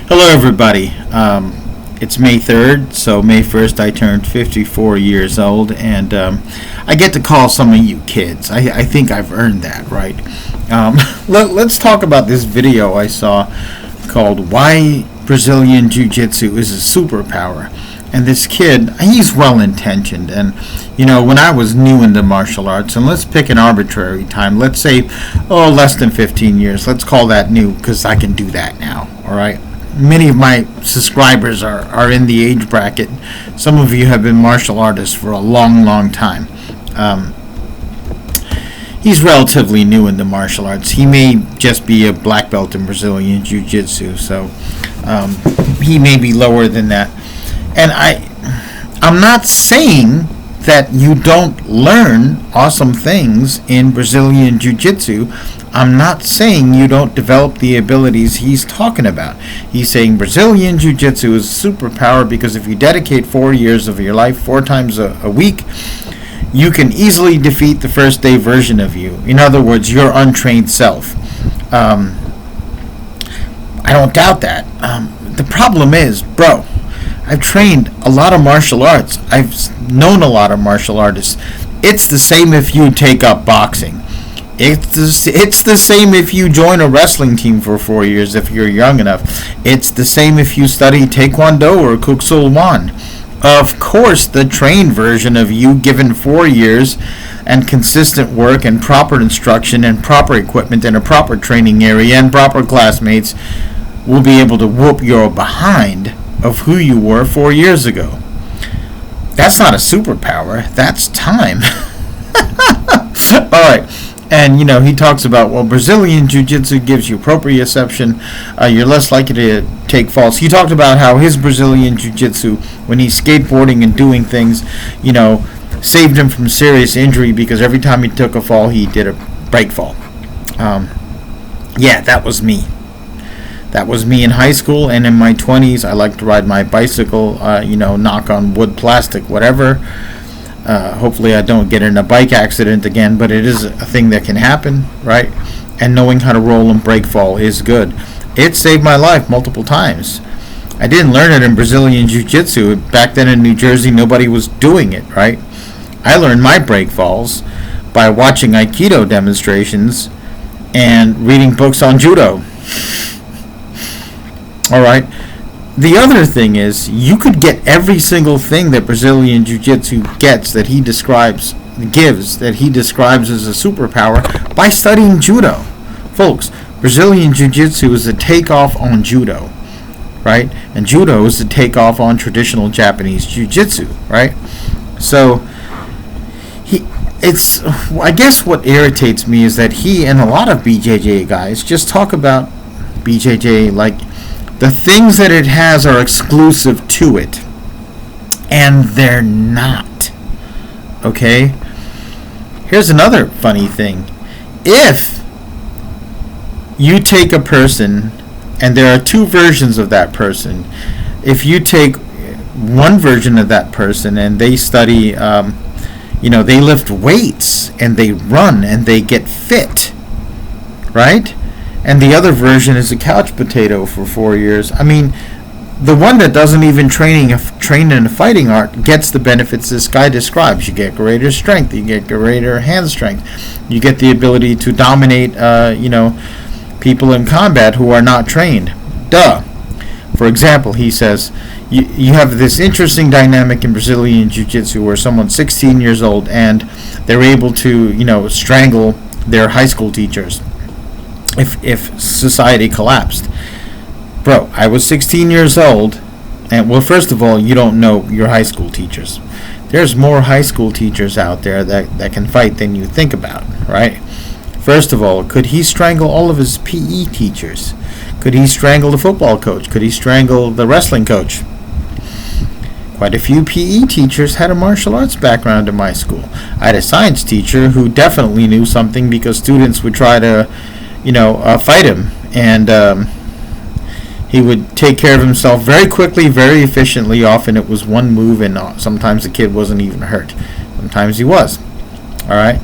Hello, everybody. It's May 3rd, so May 1st I turned 54 years old, and I get to call some of you kids. I think I've earned that, right? Let's talk about this video I saw called Why Brazilian Jiu-Jitsu is a Superpower. And this kid, he's well-intentioned, and when I was new into martial arts, and let's pick an arbitrary time, let's say, less than 15 years, let's call that new, because I can do that now, all right? Many of my subscribers are in the age bracket. Some of you have been martial artists for a long time. He's relatively new in the martial arts. He may just be a black belt in Brazilian Jiu-Jitsu, so he may be lower than that. And I'm not saying that you don't learn awesome things in Brazilian Jiu-Jitsu. I'm not saying you don't develop the abilities he's talking about. He's saying Brazilian Jiu-Jitsu is a superpower because if you dedicate 4 years of your life 4 times a week, you can easily defeat the first day version of you. In other words, your untrained self. I don't doubt that. The problem is, bro, I've trained a lot of martial arts. I've known a lot of martial artists. It's the same if you take up boxing. It's the same if you join a wrestling team for 4 years if you're young enough. It's the same if you study Taekwondo or Kuk Sool Won. Of course, the trained version of you given 4 years and consistent work and proper instruction and proper equipment and a proper training area and proper classmates will be able to whoop your behind of who you were 4 years ago. That's not a superpower. That's time. All right. And, he talks about, Brazilian Jiu-Jitsu gives you proprioception. You're less likely to take falls. He talked about how his Brazilian Jiu-Jitsu, when he's skateboarding and doing things, saved him from serious injury because every time he took a fall, he did a break fall. Yeah, that was me. That was me in high school and in my 20s. I like to ride my bicycle, knock on wood, plastic, whatever. Hopefully I don't get in a bike accident again, but it is a thing that can happen, right? And knowing how to roll and break fall is good. It saved my life multiple times. I didn't learn it in Brazilian Jiu-Jitsu. Back then in New Jersey, nobody was doing it, right? I learned my break falls by watching Aikido demonstrations and reading books on Judo. All right. The other thing is, you could get every single thing that Brazilian Jiu-Jitsu gives that he describes as a superpower by studying Judo. Folks, Brazilian Jiu-Jitsu is a takeoff on Judo, right? And Judo is a takeoff on traditional Japanese Jiu-Jitsu, right? So, I guess what irritates me is that he and a lot of BJJ guys just talk about BJJ like the things that it has are exclusive to it, and they're not. Okay? Here's another funny thing. If you take a person, and there are 2 versions of that person, if you take one version of that person and they study, they lift weights, and they run, and they get fit, right? And the other version is a couch potato for 4 years. I mean, the one that doesn't even train in a fighting art gets the benefits this guy describes. You get greater strength. You get greater hand strength. You get the ability to dominate, people in combat who are not trained. Duh. For example, he says, you have this interesting dynamic in Brazilian Jiu-Jitsu where someone's 16 years old and they're able to, strangle their high school teachers. If society collapsed. Bro, I was 16 years old, and first of all, you don't know your high school teachers. There's more high school teachers out there that can fight than you think about, right? First of all, could he strangle all of his PE teachers? Could he strangle the football coach? Could he strangle the wrestling coach? Quite a few PE teachers had a martial arts background in my school. I had a science teacher who definitely knew something because students would try to fight him, and he would take care of himself very quickly, very efficiently. Often it was one move, and sometimes the kid wasn't even hurt. Sometimes he was. All right.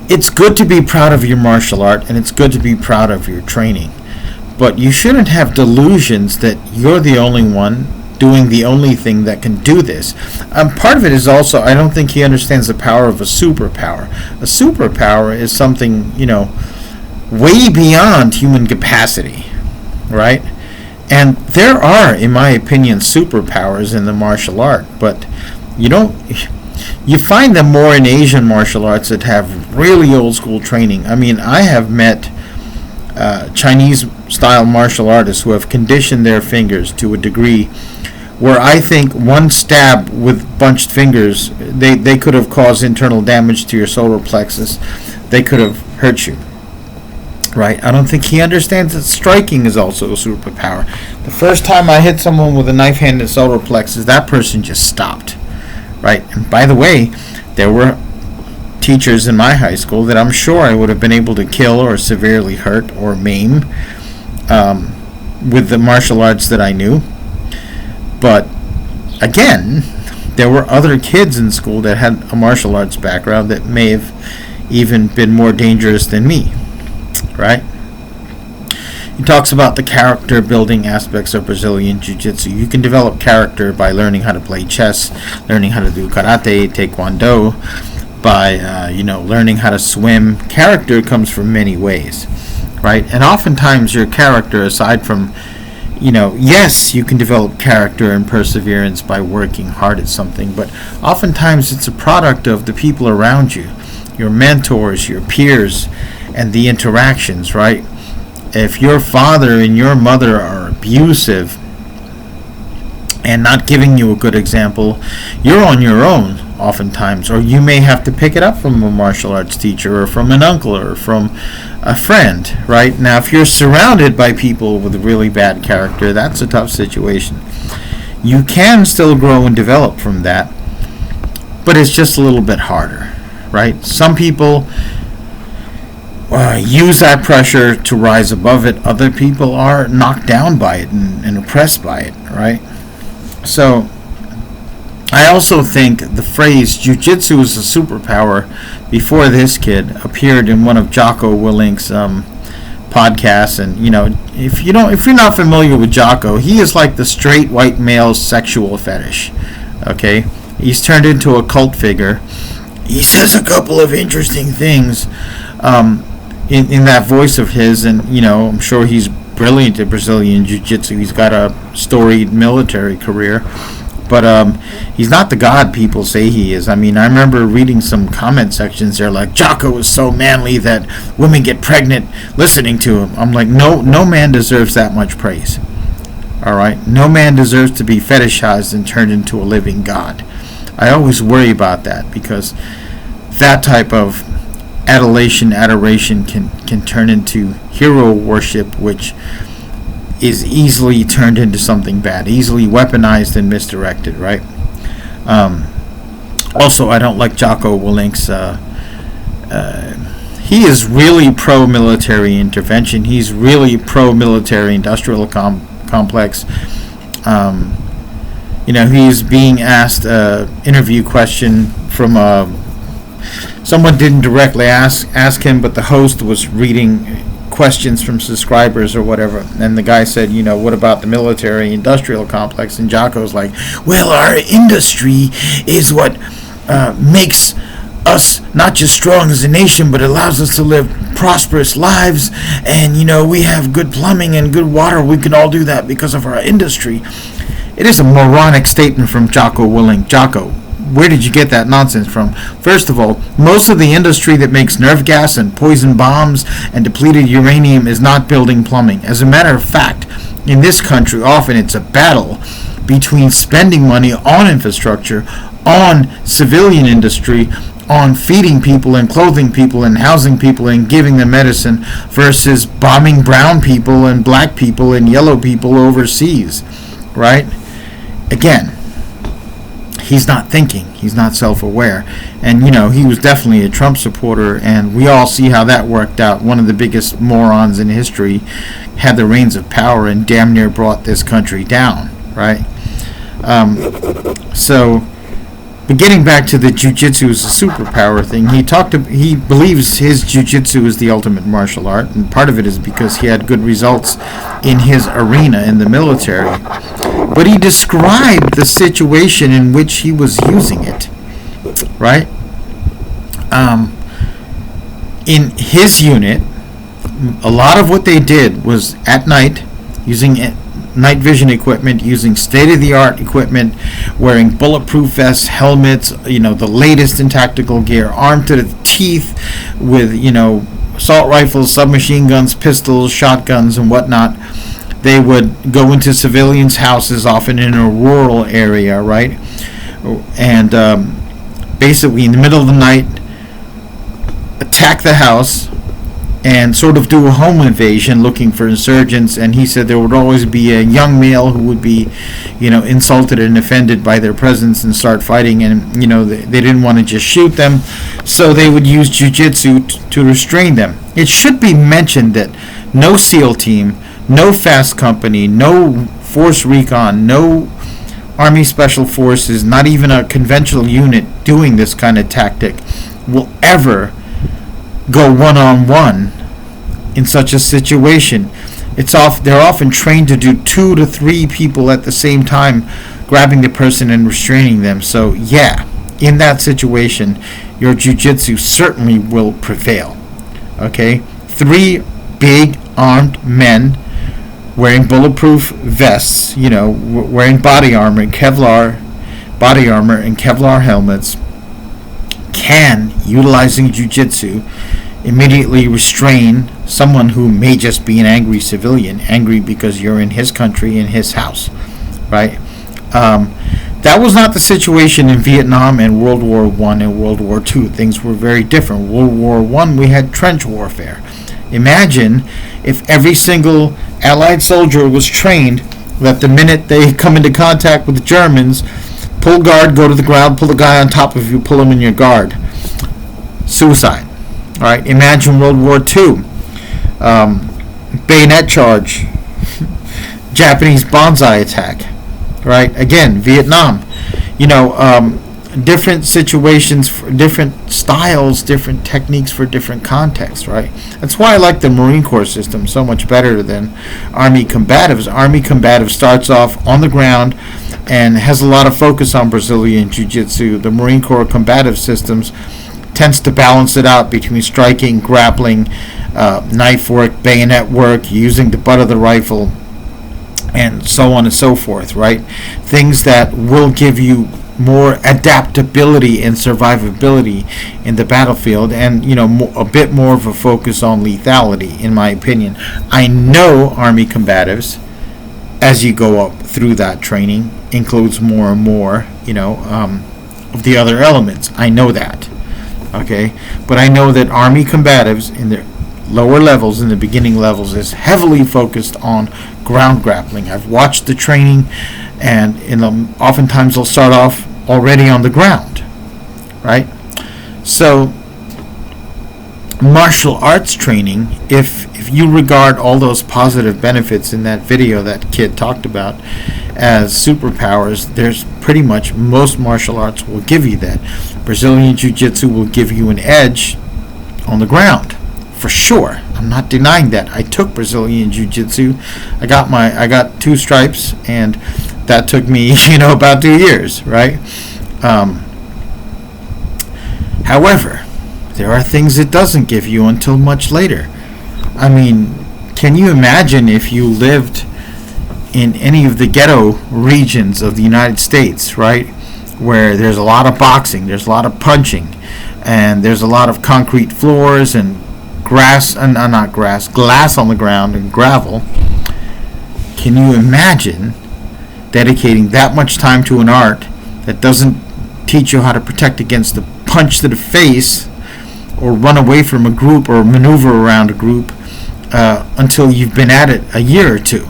It's good to be proud of your martial art, and it's good to be proud of your training. But you shouldn't have delusions that you're the only one doing the only thing that can do this. Part of it is also, I don't think he understands the power of a superpower. A superpower is something, way beyond human capacity, right? And there are, in my opinion, superpowers in the martial art, but you find them more in Asian martial arts that have really old school training. I mean, I have met Chinese style martial artists who have conditioned their fingers to a degree where I think one stab with bunched fingers, they could have caused internal damage to your solar plexus. They could have hurt you. Right? I don't think he understands that striking is also a superpower. The first time I hit someone with a knife hand in solar plexus, that person just stopped. Right? And by the way, there were teachers in my high school that I'm sure I would have been able to kill or severely hurt or maim with the martial arts that I knew. But again, there were other kids in school that had a martial arts background that may have even been more dangerous than me. Right? He talks about the character building aspects of Brazilian Jiu-Jitsu. You can develop character by learning how to play chess, learning how to do karate, taekwondo, by learning how to swim. Character comes from many ways, right? And oftentimes your character, aside from, yes, you can develop character and perseverance by working hard at something, but oftentimes it's a product of the people around you, your mentors, your peers, and the interactions, right? If your father and your mother are abusive and not giving you a good example, you're on your own oftentimes, or you may have to pick it up from a martial arts teacher or from an uncle or from a friend, right? Now, if you're surrounded by people with really bad character, that's a tough situation. You can still grow and develop from that, but it's just a little bit harder, right? Some people use that pressure to rise above it. Other people are knocked down by it and oppressed by it, right? So I also think the phrase "jiu-jitsu is a superpower" before this kid appeared in one of Jocko Willink's podcasts. And if you're not familiar with Jocko, he is like the straight white male's sexual fetish. Okay, he's turned into a cult figure. He says a couple of interesting things in that voice of his, and I'm sure he's brilliant at Brazilian Jiu-Jitsu. He's got a storied military career, but he's not the god people say he is. I mean, I remember reading some comment sections there like, Jocko is so manly that women get pregnant listening to him. I'm like, no man deserves that much praise. All right, no man deserves to be fetishized and turned into a living god. I always worry about that, because that type of adoration can turn into hero worship, which is easily turned into something bad, easily weaponized and misdirected, right? Also, I don't like Jocko Willink's he is really pro-military intervention. He's really pro-military industrial complex. He's being asked an interview question from someone didn't directly ask him, but the host was reading questions from subscribers or whatever, and the guy said, what about the military industrial complex? And Jocko's like, well, our industry is what makes us not just strong as a nation, but allows us to live prosperous lives, and we have good plumbing and good water. We can all do that because of our industry. It is a moronic statement from Jocko Willink. Jocko, where did you get that nonsense from? First of all, most of the industry that makes nerve gas and poison bombs and depleted uranium is not building plumbing. As a matter of fact, in this country, often it's a battle between spending money on infrastructure, on civilian industry, on feeding people and clothing people and housing people and giving them medicine, versus bombing brown people and black people and yellow people overseas, right? Again, he's not thinking. He's not self-aware. And, he was definitely a Trump supporter, and we all see how that worked out. One of the biggest morons in history had the reins of power and damn near brought this country down, right? So But getting back to the jiu-jitsu as a superpower thing, he believes his jiu-jitsu is the ultimate martial art, and part of it is because he had good results in his arena in the military. But he described the situation in which he was using it, right? In his unit, a lot of what they did was at night, using night vision equipment, using state-of-the-art equipment, wearing bulletproof vests, helmets, the latest in tactical gear, armed to the teeth with, assault rifles, submachine guns, pistols, shotguns, and whatnot. They would go into civilians' houses, often in a rural area, right? And basically, in the middle of the night, attack the house and sort of do a home invasion looking for insurgents. And he said there would always be a young male who would be, insulted and offended by their presence and start fighting. And, they didn't want to just shoot them, so they would use jiu-jitsu to restrain them. It should be mentioned that no SEAL team, no fast company, no force recon, no Army Special Forces, not even a conventional unit doing this kind of tactic will ever go one-on-one in such a situation. They're often trained to do 2 to 3 people at the same time, grabbing the person and restraining them. So yeah, in that situation, your jiu-jitsu certainly will prevail. Okay, 3 big armed men wearing bulletproof vests, wearing body armor and Kevlar helmets, can, utilizing jiu-jitsu, immediately restrain someone who may just be an angry civilian, angry because you're in his country, in his house, right? That was not the situation in Vietnam and World War I and World War II. Things were very different. World War I, we had trench warfare. Imagine if every single Allied soldier was trained that the minute they come into contact with the Germans, pull guard, go to the ground, pull the guy on top of you, pull him in your guard. Suicide. All right. Imagine World War II. Bayonet charge. Japanese banzai attack. Right. Again, Vietnam. Different situations, different styles, different techniques for different contexts, right? That's why I like the Marine Corps system so much better than Army Combatives. Army Combatives starts off on the ground and has a lot of focus on Brazilian Jiu-Jitsu. The Marine Corps combative systems tends to balance it out between striking, grappling, knife work, bayonet work, using the butt of the rifle, and so on and so forth, right? Things that will give you more adaptability and survivability in the battlefield, and a bit more of a focus on lethality, in my opinion. I know Army Combatives, as you go up through that training, includes more and more of the other elements. I know that, okay? But I know that Army Combatives in their lower levels, in the beginning levels, is heavily focused on ground grappling. I've watched the training, and oftentimes they'll start off already on the ground, right? So martial arts training, if you regard all those positive benefits in that video that kid talked about as superpowers, there's pretty much most martial arts will give you that. Brazilian Jiu-Jitsu will give you an edge on the ground, for sure. I'm not denying that. I took Brazilian Jiu-Jitsu. I got 2 stripes, and that took me, about 2 years, right? However, there are things it doesn't give you until much later. I mean, can you imagine if you lived in any of the ghetto regions of the United States, right, where there's a lot of boxing, there's a lot of punching, and there's a lot of concrete floors and glass on the ground and gravel? Can you imagine dedicating that much time to an art that doesn't teach you how to protect against a punch to the face, or run away from a group, or maneuver around a group until you've been at it a year or 2,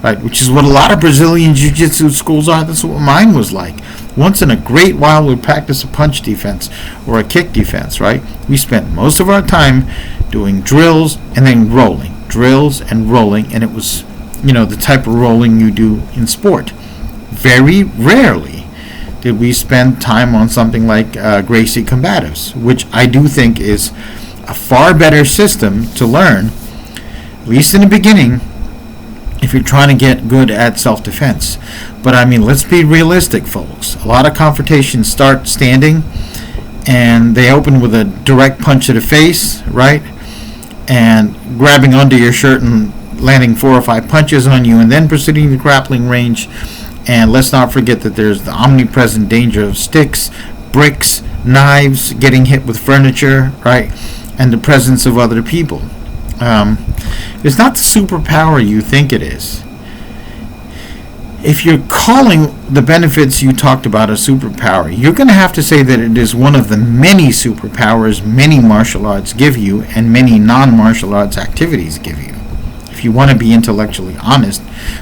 right? Which is what a lot of Brazilian Jiu-Jitsu schools are. That's what mine was like. Once in a great while, we'd practice a punch defense or a kick defense, right? We spent most of our time doing drills and then rolling, and it was, the type of rolling you do in sport. Very rarely did we spend time on something like Gracie Combatives, which I do think is a far better system to learn, at least in the beginning, if you're trying to get good at self-defense. But I mean, let's be realistic, folks. A lot of confrontations start standing, and they open with a direct punch to the face, right? And grabbing under your shirt and landing 4 or 5 punches on you, and then proceeding to grappling range. And let's not forget that there's the omnipresent danger of sticks, bricks, knives, getting hit with furniture, right? And the presence of other people. It's not the superpower you think it is. If you're calling the benefits you talked about a superpower, you're going to have to say that it is one of the many superpowers many martial arts give you and many non-martial arts activities give you, if you want to be intellectually honest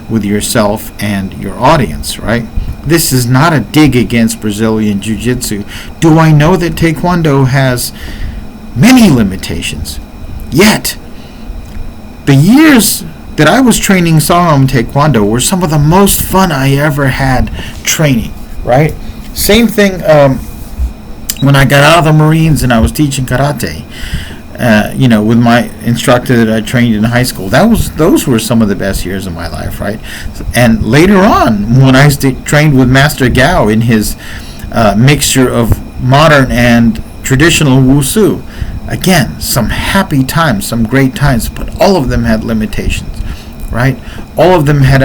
with yourself and your audience, right? This is not a dig against Brazilian Jiu-Jitsu. Do I know that Taekwondo has many limitations? Yet, the years that I was training Saram Taekwondo were some of the most fun I ever had training, right? Same thing when I got out of the Marines and I was teaching karate, with my instructor that I trained in high school. Those were some of the best years of my life, right? And later on, when I trained with Master Gao in his mixture of modern and traditional Wushu, again, some happy times, some great times, but all of them had limitations, right? All of them had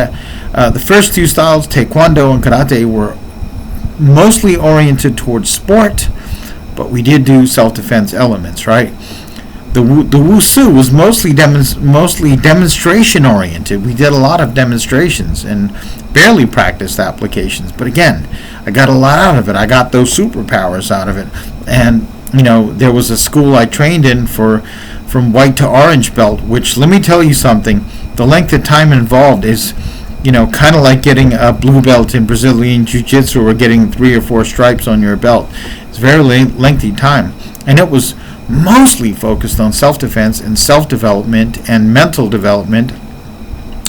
the first two styles, Taekwondo and Karate, were mostly oriented towards sport, but we did do self-defense elements, right? The Wushu was mostly demonstration oriented. We did a lot of demonstrations and barely practiced applications, but again, I got a lot out of it. I got those superpowers out of it. And there was a school I trained in from white to orange belt, which, let me tell you something, the length of time involved is, kind of like getting a blue belt in Brazilian Jiu-Jitsu or getting 3 or 4 stripes on your belt. It's very lengthy time. And it was mostly focused on self-defense and self-development and mental development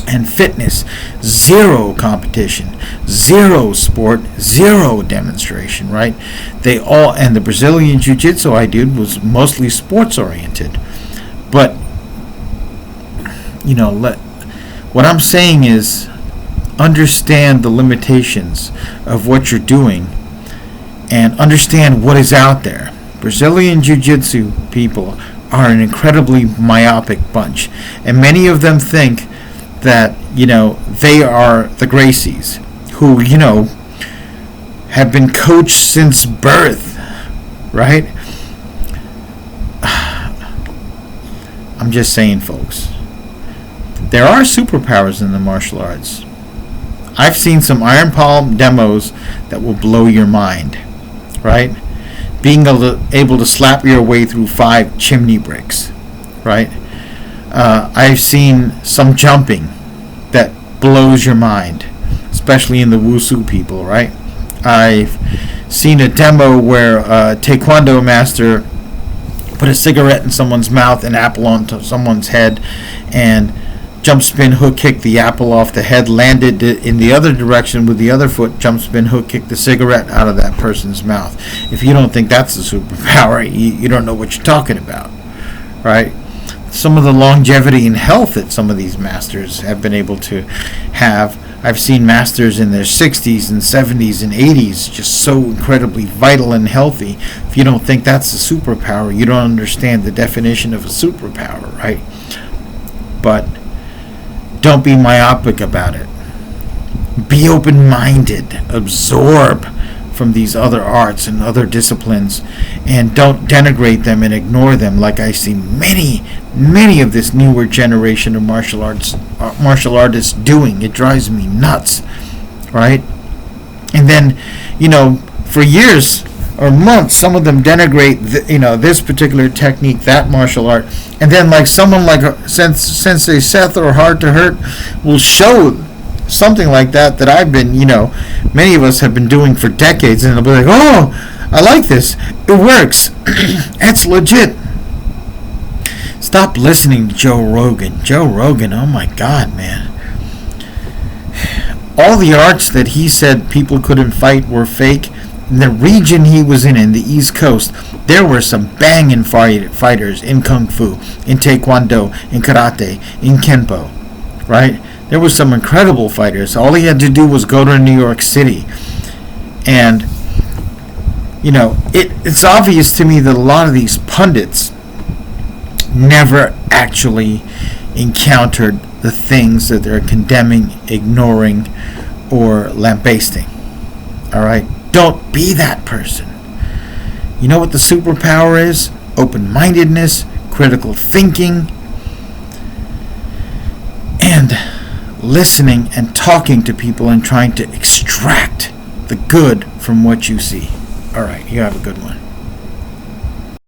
and fitness. 0 competition, 0 sport, 0 demonstration, right? And the Brazilian Jiu-Jitsu I did was mostly sports oriented. But what I'm saying is, understand the limitations of what you're doing and understand what is out there. Brazilian Jiu-Jitsu people are an incredibly myopic bunch, and many of them think that they are the Gracies, who have been coached since birth, right? I'm just saying, folks, there are superpowers in the martial arts. I've seen some Iron Palm demos that will blow your mind, right? Being able to slap your way through 5 chimney bricks, right? I've seen some jumping that blows your mind, especially in the Wushu people, right? I've seen a demo where a Taekwondo master put a cigarette in someone's mouth, an apple onto someone's head, and jump spin hook kick the apple off the head, landed in the other direction with the other foot, jump spin hook kick the cigarette out of that person's mouth. If you don't think that's a superpower, you don't know what you're talking about, right? Some of the longevity and health that some of these masters have been able to have. I've seen masters in their 60s and 70s and 80s just so incredibly vital and healthy. If you don't think that's a superpower, you don't understand the definition of a superpower, right? But don't be myopic about it. Be open-minded. Absorb from these other arts and other disciplines, and don't denigrate them and ignore them like I see many of this newer generation of martial artists doing. It drives me nuts, right? And then, for years or months, some of them denigrate this particular technique, that martial art, and then someone like Sensei Seth or Hard to Hurt will show something like that I've been, many of us have been doing for decades, and they'll be like, oh, I like this, it works, it's legit. Stop listening to Joe Rogan. Oh my God, man. all the arts that he said people couldn't fight were fake. In the region he was in the East Coast, there were some banging fighters in Kung Fu, in Taekwondo, in Karate, in Kenpo, right? There were some incredible fighters. All he had to do was go to New York City. And, it's obvious to me that a lot of these pundits never actually encountered the things that they're condemning, ignoring, or lambasting. All right? Don't be that person. You know what the superpower is? Open-mindedness, critical thinking, and listening and talking to people and trying to extract the good from what you see. All right, you have a good one.